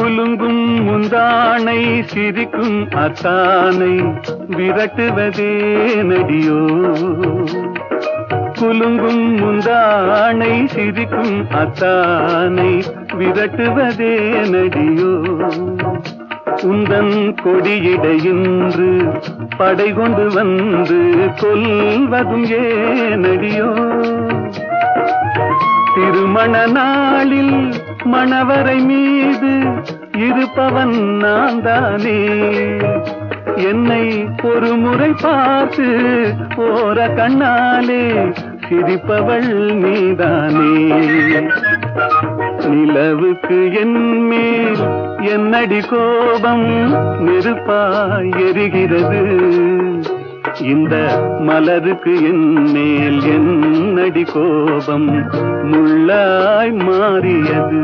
குலுங்கும் முந்தானை சிரிக்கும் அத்தானை விரட்டுவதே நடியோ. குலுங்கும் முந்தானை சிரிக்கும் அத்தானை விரட்டுவதே நடியோ. உந்தன் கொடியிடையின்று படை கொண்டு வந்து கொல்வதும் ஏனடியோ. திருமண நாளில் மணவரை மீது இருப்பவன் நான் தானே. என்னை ஒரு முறை பார்த்து ஓர கண்ணாலே சிரிப்பவள் நீதானே. நிலவுக்கு என் மேல் என்னடி கோபம் நெருப்பாய் எரிகிறது. இந்த மலருக்கு என் மேல் என்னடி கோபம் முள்ளாய் மாறியது.